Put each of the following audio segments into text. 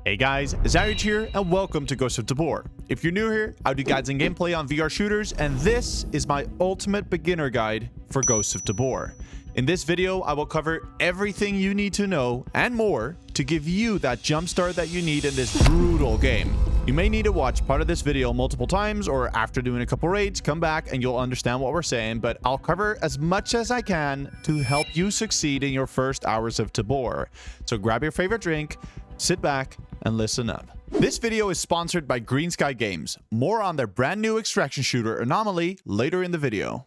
Hey guys, Zaryage here and welcome to Ghost of Tabor. If you're new here, I do guides and gameplay on VR shooters, and this is my ultimate beginner guide for Ghost of Tabor. In this video, I will cover everything you need to know and more to give you that jumpstart that you need in this brutal game. You may need to watch part of this video multiple times, or after doing a couple raids, come back and you'll understand what we're saying, but I'll cover as much as I can to help you succeed in your first hours of Tabor. So grab your favorite drink, sit back, and listen up. This video is sponsored by Green Sky Games. More on their brand new extraction shooter Anomaly later in the video.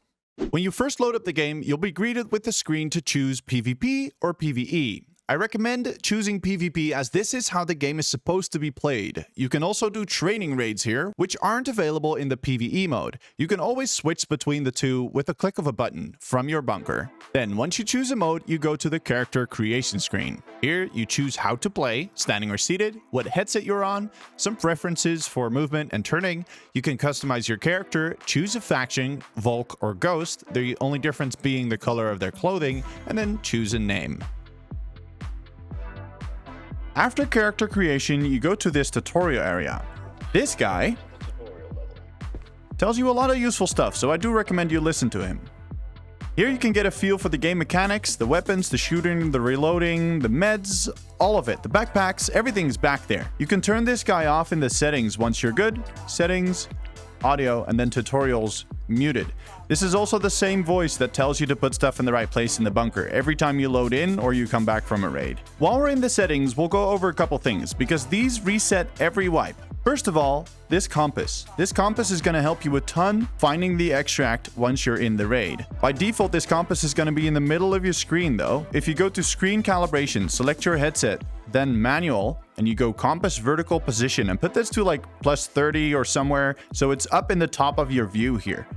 When you first load up the game, you'll be greeted with the screen to choose PvP or PvE. I recommend choosing PvP as this is how the game is supposed to be played. You can also do training raids here, which aren't available in the PvE mode. You can always switch between the two with a click of a button from your bunker. Then once you choose a mode, you go to the character creation screen. Here you choose how to play, standing or seated, what headset you're on, some preferences for movement and turning. You can customize your character, choose a faction, Volk or Ghost, the only difference being the color of their clothing, and then choose a name. After character creation, you go to this tutorial area. This guy tells you a lot of useful stuff, so I do recommend you listen to him. Here you can get a feel for the game mechanics, the weapons, the shooting, the reloading, the meds, all of it. The backpacks, everything's back there. You can turn this guy off in the settings once you're good. Settings, audio, and then tutorials muted. This is also the same voice that tells you to put stuff in the right place in the bunker every time you load in or you come back from a raid. While we're in the settings, we'll go over a couple things because these reset every wipe. First of all, this compass. This compass is going to help you a ton finding the extract once you're in the raid. By default, this compass is going to be in the middle of your screen though. If you go to screen calibration, select your headset, then manual, and you go compass vertical position and put this to like +30 or somewhere so it's up in the top of your view here.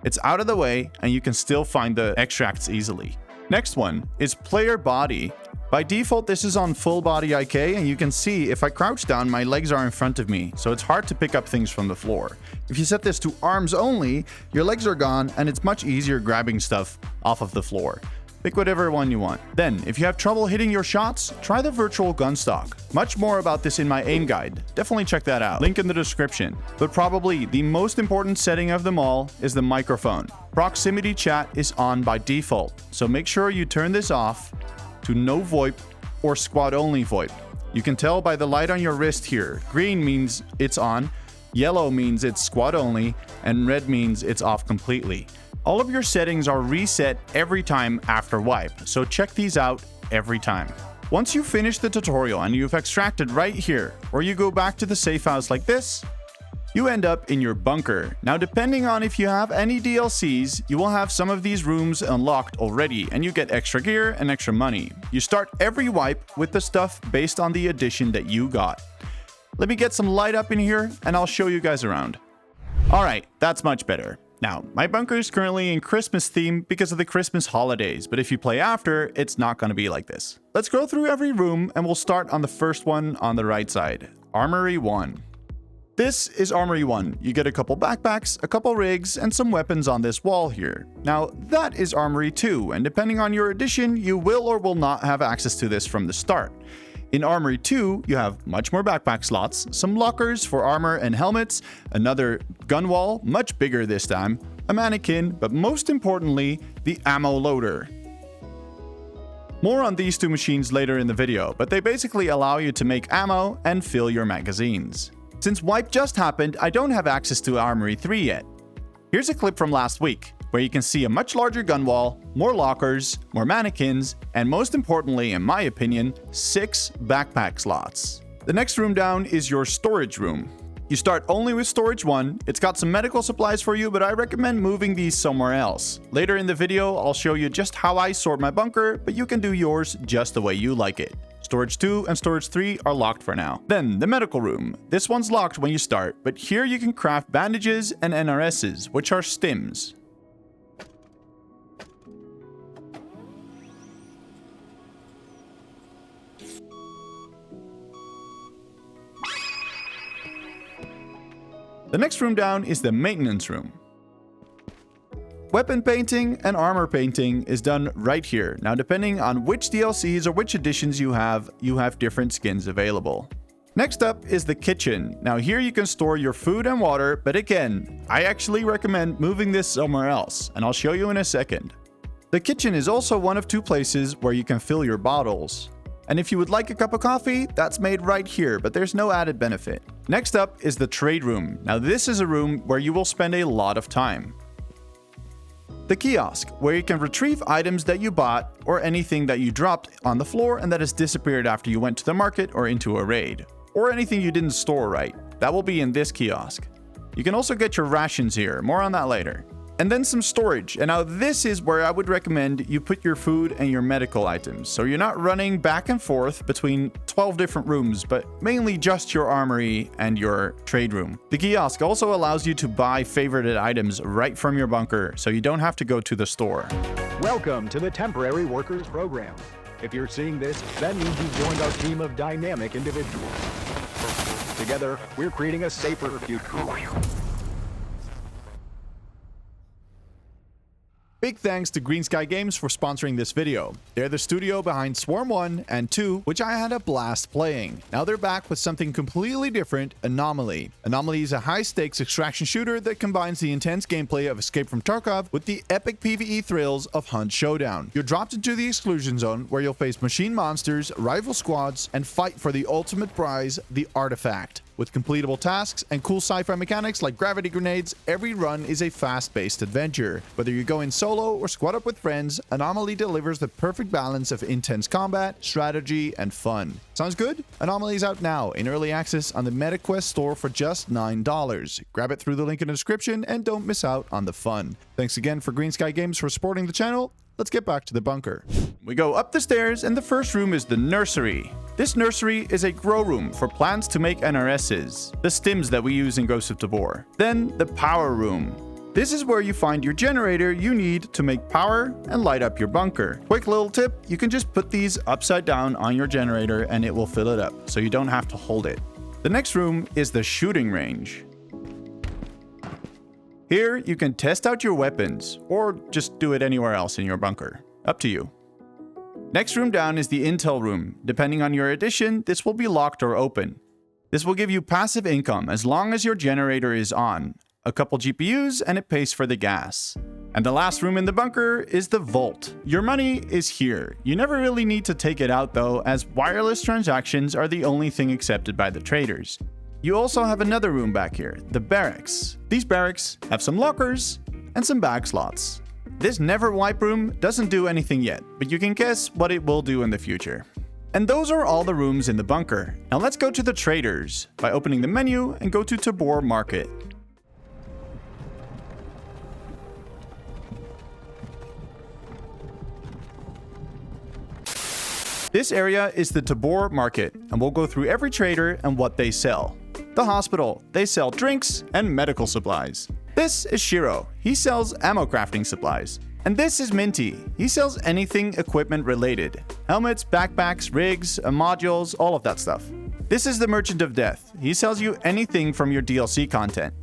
It's out of the way and you can still find the extracts easily. Next one is player body. By default, this is on full body IK, and you can see if I crouch down, my legs are in front of me, so it's hard to pick up things from the floor. If you set this to arms only, your legs are gone and it's much easier grabbing stuff off of the floor. Pick whatever one you want. Then, if you have trouble hitting your shots, try the virtual gun stock. Much more about this in my aim guide. Definitely check that out. Link in the description. But probably the most important setting of them all is the microphone. Proximity chat is on by default, so make sure you turn this off to no VoIP or squad only VoIP. You can tell by the light on your wrist here. Green means it's on, yellow means it's squad only, and red means it's off completely. All of your settings are reset every time after wipe, so check these out every time. Once you finish the tutorial and you've extracted right here, or you go back to the safe house like this, you end up in your bunker. Now, depending on if you have any DLCs, you will have some of these rooms unlocked already, and you get extra gear and extra money. You start every wipe with the stuff based on the edition that you got. Let me get some light up in here, and I'll show you guys around. Alright, that's much better. Now, my bunker is currently in Christmas theme because of the Christmas holidays, but if you play after, it's not going to be like this. Let's go through every room, and we'll start on the first one on the right side. Armory 1. This is Armory 1. You get a couple backpacks, a couple rigs, and some weapons on this wall here. Now, that is Armory 2, and depending on your edition, you will or will not have access to this from the start. In Armory 2, you have much more backpack slots, some lockers for armor and helmets, another gun wall, much bigger this time, a mannequin, but most importantly, the ammo loader. More on these two machines later in the video, but they basically allow you to make ammo and fill your magazines. Since wipe just happened, I don't have access to Armory 3 yet. Here's a clip from last week, where you can see a much larger gun wall, more lockers, more mannequins, and most importantly, in my opinion, 6 backpack slots. The next room down is your storage room. You start only with storage 1, it's got some medical supplies for you, but I recommend moving these somewhere else. Later in the video, I'll show you just how I sort my bunker, but you can do yours just the way you like it. Storage 2 and Storage 3 are locked for now. Then, the medical room. This one's locked when you start, but here you can craft bandages and NRSs, which are stims. The next room down is the maintenance room. Weapon painting and armor painting is done right here. Now, depending on which DLCs or which editions you have different skins available. Next up is the kitchen. Now here you can store your food and water, but again, I actually recommend moving this somewhere else, and I'll show you in a second. The kitchen is also one of two places where you can fill your bottles. And if you would like a cup of coffee, that's made right here, but there's no added benefit. Next up is the trade room. Now this is a room where you will spend a lot of time. The kiosk, where you can retrieve items that you bought or anything that you dropped on the floor and that has disappeared after you went to the market or into a raid. Or anything you didn't store right. That will be in this kiosk. You can also get your rations here, more on that later. And then some storage, and now this is where I would recommend you put your food and your medical items, so you're not running back and forth between 12 different rooms, but mainly just your armory and your trade room. The kiosk also allows you to buy favorited items right from your bunker, so you don't have to go to the store. Welcome to the Temporary Workers Program. If you're seeing this, that means you've joined our team of dynamic individuals. Together, we're creating a safer future. Big thanks to Green Sky Games for sponsoring this video. They're the studio behind Swarm 1 and 2, which I had a blast playing. Now they're back with something completely different, Anomaly. Anomaly is a high-stakes extraction shooter that combines the intense gameplay of Escape from Tarkov with the epic PvE thrills of Hunt Showdown. You're dropped into the exclusion zone where you'll face machine monsters, rival squads, and fight for the ultimate prize, the artifact. With completable tasks and cool sci-fi mechanics like gravity grenades, every run is a fast-paced adventure. Whether you go in solo or squad up with friends, Anomaly delivers the perfect balance of intense combat, strategy, and fun. Sounds good? Anomaly is out now in early access on the MetaQuest store for just $9. Grab it through the link in the description and don't miss out on the fun. Thanks again for Green Sky Games for supporting the channel. Let's get back to the bunker. We go up the stairs and the first room is the nursery. This nursery is a grow room for plants to make NRSs, the stims that we use in Ghost of Tabor. Then the power room. This is where you find your generator you need to make power and light up your bunker. Quick little tip, you can just put these upside down on your generator and it will fill it up, so you don't have to hold it. The next room is the shooting range. Here, you can test out your weapons, or just do it anywhere else in your bunker. Up to you. Next room down is the intel room. Depending on your edition, this will be locked or open. This will give you passive income as long as your generator is on. A couple GPUs and it pays for the gas. And the last room in the bunker is the vault. Your money is here. You never really need to take it out though, as wireless transactions are the only thing accepted by the traders. You also have another room back here, the barracks. These barracks have some lockers and some bag slots. This never wipe room doesn't do anything yet, but you can guess what it will do in the future. And those are all the rooms in the bunker. Now let's go to the traders by opening the menu and go to Tabor Market. This area is the Tabor Market, and we'll go through every trader and what they sell. The hospital, they sell drinks and medical supplies. This is Shiro, he sells ammo crafting supplies. And this is Minty, he sells anything equipment related. Helmets, backpacks, rigs, modules, all of that stuff. This is the Merchant of Death, he sells you anything from your DLC content.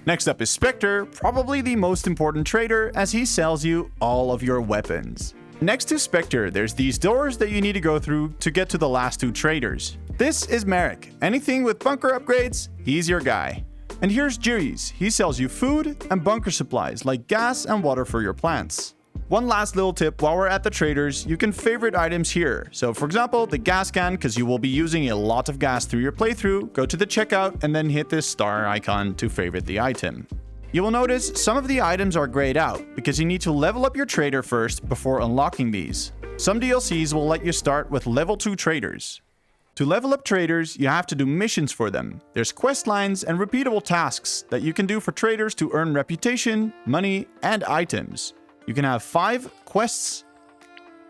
Next up is Spectre, probably the most important trader as he sells you all of your weapons. Next to Spectre, there's these doors that you need to go through to get to the last two traders. This is Merrick. Anything with bunker upgrades, he's your guy. And here's Jiris. He sells you food and bunker supplies like gas and water for your plants. One last little tip while we're at the traders, you can favorite items here. So for example, the gas can, because you will be using a lot of gas through your playthrough, go to the checkout and then hit this star icon to favorite the item. You will notice some of the items are grayed out because you need to level up your trader first before unlocking these. Some DLCs will let you start with level 2 traders. To level up traders, you have to do missions for them. There's quest lines and repeatable tasks that you can do for traders to earn reputation, money, and items. You can have 5 quests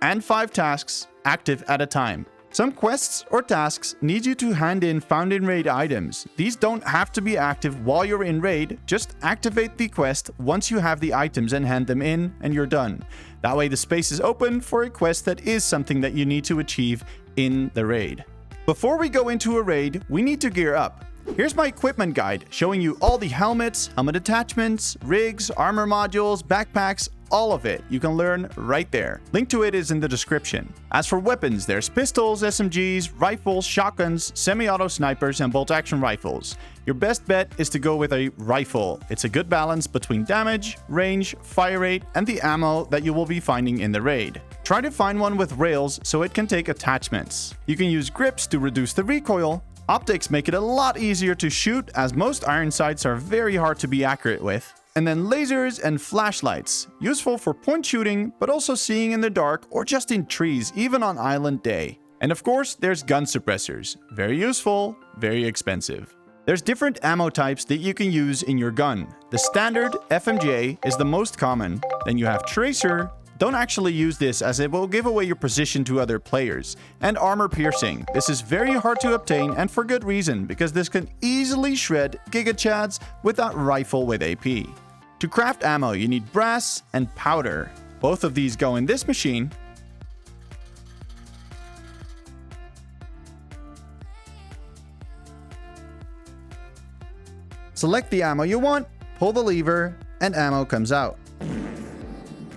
and 5 tasks active at a time. Some quests or tasks need you to hand in found in raid items. These don't have to be active while you're in raid, just activate the quest once you have the items and hand them in and you're done. That way the space is open for a quest that is something that you need to achieve in the raid. Before we go into a raid, we need to gear up. Here's my equipment guide showing you all the helmets, helmet attachments, rigs, armor modules, backpacks, all of it you can learn right there. Link to it is in the description. As for weapons, there's pistols, SMGs, rifles, shotguns, semi-auto snipers, and bolt-action rifles. Your best bet is to go with a rifle. It's a good balance between damage, range, fire rate, and the ammo that you will be finding in the raid. Try to find one with rails so it can take attachments. You can use grips to reduce the recoil. Optics make it a lot easier to shoot, as most iron sights are very hard to be accurate with. And then lasers and flashlights, useful for point shooting, but also seeing in the dark or just in trees, even on island day. And of course, there's gun suppressors. Very useful, very expensive. There's different ammo types that you can use in your gun. The standard FMJ is the most common. Then you have Tracer. Don't actually use this as it will give away your position to other players. And Armor Piercing. This is very hard to obtain and for good reason, because this can easily shred Giga Chads with that rifle with AP. To craft ammo, you need brass and powder. Both of these go in this machine. Select the ammo you want, pull the lever, and ammo comes out.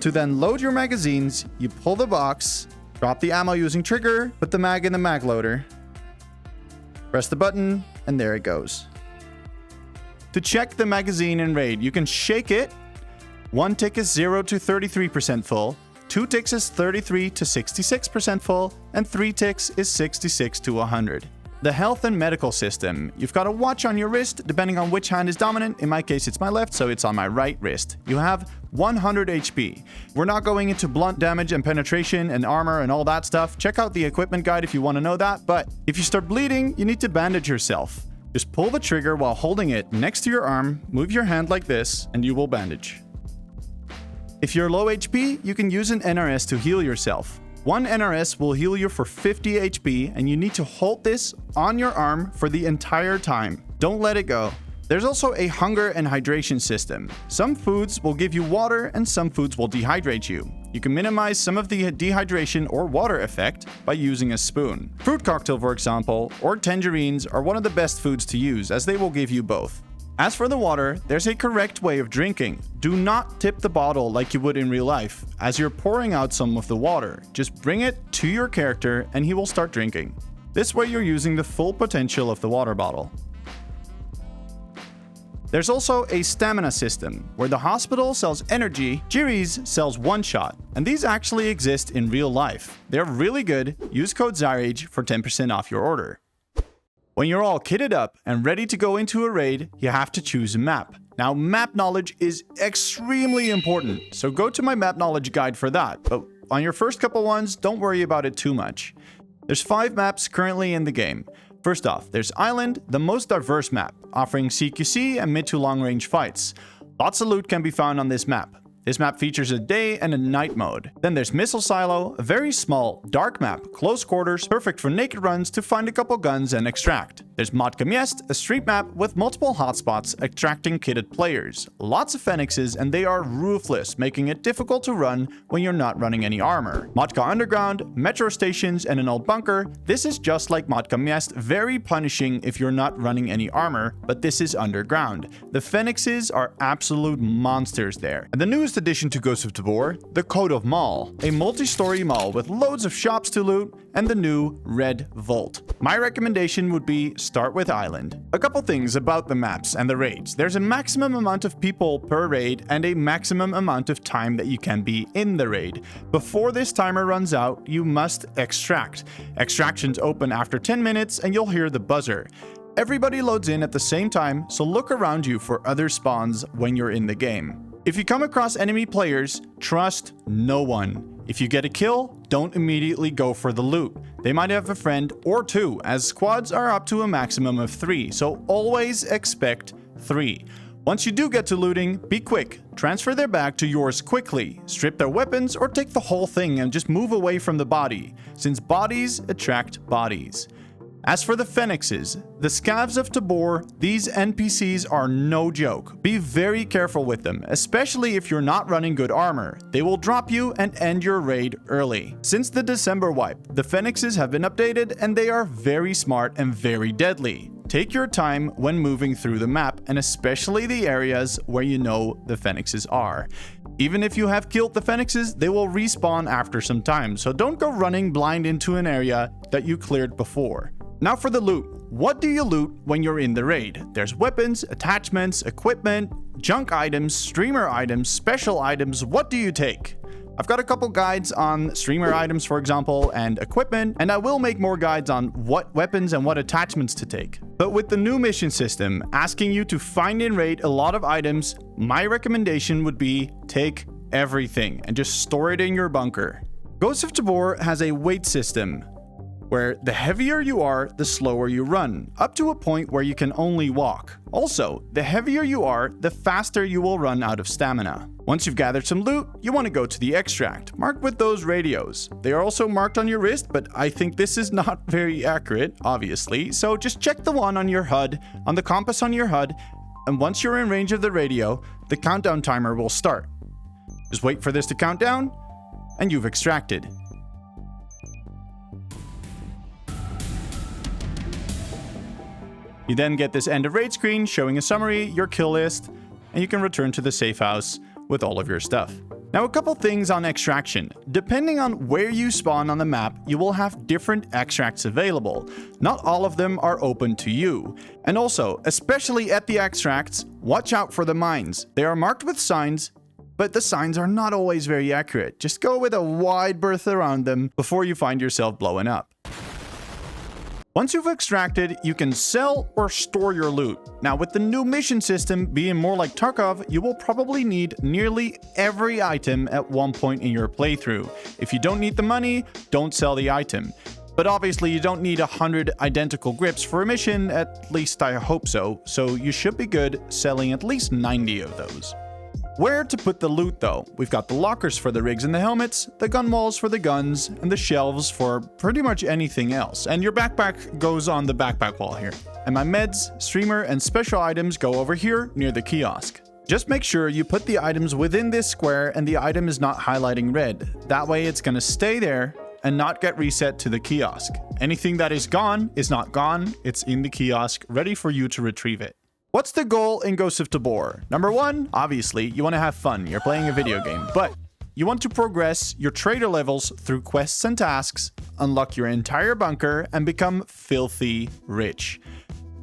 To then load your magazines, you pull the box, drop the ammo using trigger, put the mag in the mag loader, press the button, and there it goes. To check the magazine in raid, you can shake it. 1 tick is 0 to 33% full, 2 ticks is 33 to 66% full, and 3 ticks is 66 to 100. The health and medical system. You've got a watch on your wrist, depending on which hand is dominant. In my case, it's my left, so it's on my right wrist. You have 100 HP. We're not going into blunt damage and penetration and armor and all that stuff. Check out the equipment guide if you want to know that, but if you start bleeding, you need to bandage yourself. Just pull the trigger while holding it next to your arm, move your hand like this, and you will bandage. If you're low HP, you can use an NRS to heal yourself. 1 NRS will heal you for 50 HP, and you need to hold this on your arm for the entire time. Don't let it go. There's also a hunger and hydration system. Some foods will give you water and some foods will dehydrate you. You can minimize some of the dehydration or water effect by using a spoon. Fruit cocktail, for example, or tangerines are one of the best foods to use, as they will give you both. As for the water, there's a correct way of drinking. Do not tip the bottle like you would in real life, as you're pouring out some of the water. Just bring it to your character and he will start drinking. This way you're using the full potential of the water bottle. There's also a stamina system, where the hospital sells energy, Jiri's sells one shot, and these actually exist in real life. They're really good. Use code ZYRAGE for 10% off your order. When you're all kitted up and ready to go into a raid, you have to choose a map. Now, map knowledge is extremely important, so go to my map knowledge guide for that, but on your first couple ones, don't worry about it too much. There's 5 maps currently in the game. First off, there's Island, the most diverse map, offering CQC and mid to long range fights. Lots of loot can be found on this map. This map features a day and a night mode. Then there's Missile Silo, a very small, dark map, close quarters, perfect for naked runs to find a couple guns and extract. There's Matka Miest, a street map with multiple hotspots attracting kitted players. Lots of Fenixes, and they are ruthless, making it difficult to run when you're not running any armor. Matka Underground, metro stations, and an old bunker. This is just like Matka Miest, very punishing if you're not running any armor, but this is underground. The Fenixes are absolute monsters there. And the newest addition to Ghosts of Tabor, the Code of Mall, a multi-story mall with loads of shops to loot, and the new Red Vault. My recommendation would be start with Island. A couple things about the maps and the raids. There's a maximum amount of people per raid and a maximum amount of time that you can be in the raid. Before this timer runs out, you must extract. Extractions open after 10 minutes and you'll hear the buzzer. Everybody loads in at the same time, so look around you for other spawns when you're in the game. If you come across enemy players, trust no one. If you get a kill, don't immediately go for the loot. They might have a friend or 2, as squads are up to a maximum of 3, so always expect 3. Once you do get to looting, be quick. Transfer their bag to yours quickly. Strip their weapons or take the whole thing and just move away from the body, since bodies attract bodies. As for the Fenixes, the Scavs of Tabor, these NPCs are no joke. Be very careful with them, especially if you're not running good armor. They will drop you and end your raid early. Since the December wipe, the Fenixes have been updated and they are very smart and very deadly. Take your time when moving through the map, and especially the areas where you know the Fenixes are. Even if you have killed the Fenixes, they will respawn after some time, so don't go running blind into an area that you cleared before. Now for the loot. What do you loot when you're in the raid? There's weapons, attachments, equipment, junk items, streamer items, special items. What do you take? I've got a couple guides on streamer items, for example, and equipment, and I will make more guides on what weapons and what attachments to take. But with the new mission system asking you to find and raid a lot of items, my recommendation would be take everything and just store it in your bunker. Ghost of Tabor has a weight system where the heavier you are, the slower you run, up to a point where you can only walk. Also, the heavier you are, the faster you will run out of stamina. Once you've gathered some loot, you want to go to the extract, marked with those radios. They are also marked on your wrist, but I think this is not very accurate, obviously, so just check the one on your HUD, on the compass on your HUD, and once you're in range of the radio, the countdown timer will start. Just wait for this to count down, and you've extracted. You then get this end of raid screen showing a summary, your kill list, and you can return to the safe house with all of your stuff. Now a couple things on extraction. Depending on where you spawn on the map, you will have different extracts available. Not all of them are open to you. And also, especially at the extracts, watch out for the mines. They are marked with signs, but the signs are not always very accurate. Just go with a wide berth around them before you find yourself blowing up. Once you've extracted, you can sell or store your loot. Now with the new mission system being more like Tarkov, you will probably need nearly every item at one point in your playthrough. If you don't need the money, don't sell the item. But obviously you don't need 100 identical grips for a mission, at least I hope so, so you should be good selling at least 90 of those. Where to put the loot though? We've got the lockers for the rigs and the helmets, the gun walls for the guns, and the shelves for pretty much anything else. And your backpack goes on the backpack wall here. And my meds, streamer, and special items go over here near the kiosk. Just make sure you put the items within this square and the item is not highlighting red. That way it's gonna stay there and not get reset to the kiosk. Anything that is gone is not gone, it's in the kiosk, ready for you to retrieve it. What's the goal in Ghost of Tabor? Number one, obviously, you want to have fun. You're playing a video game, but you want to progress your trader levels through quests and tasks, unlock your entire bunker, and become filthy rich.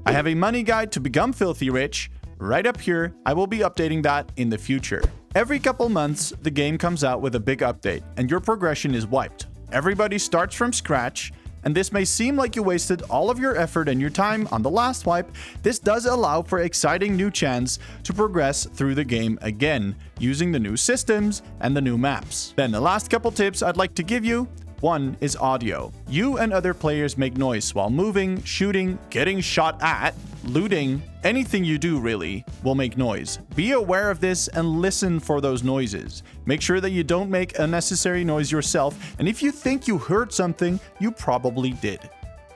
I have a money guide to become filthy rich right up here. I will be updating that in the future. Every couple months, the game comes out with a big update, and your progression is wiped. Everybody starts from scratch, and this may seem like you wasted all of your effort and your time on the last wipe. This does allow for exciting new chance to progress through the game again, using the new systems and the new maps. Then the last couple tips I'd like to give you. One is audio. You and other players make noise while moving, shooting, getting shot at, looting. Anything you do really will make noise. Be aware of this and listen for those noises. Make sure that you don't make unnecessary noise yourself, and if you think you heard something, you probably did.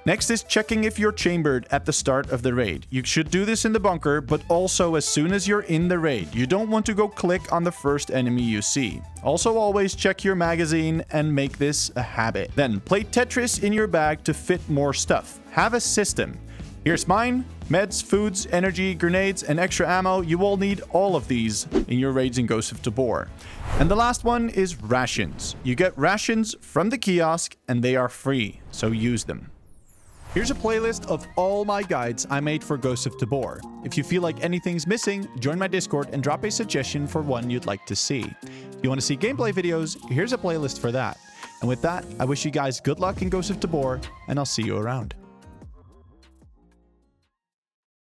Next is checking if you're chambered at the start of the raid. You should do this in the bunker, but also as soon as you're in the raid. You don't want to go click on the first enemy you see. Also always check your magazine and make this a habit. Then play Tetris in your bag to fit more stuff. Have a system. Here's mine: meds, foods, energy, grenades, and extra ammo. You will need all of these in your raids in Ghost of Tabor. And the last one is rations. You get rations from the kiosk and they are free, so use them. Here's a playlist of all my guides I made for Ghost of Tabor. If you feel like anything's missing, join my Discord and drop a suggestion for one you'd like to see. If you want to see gameplay videos, here's a playlist for that. And with that, I wish you guys good luck in Ghost of Tabor, and I'll see you around.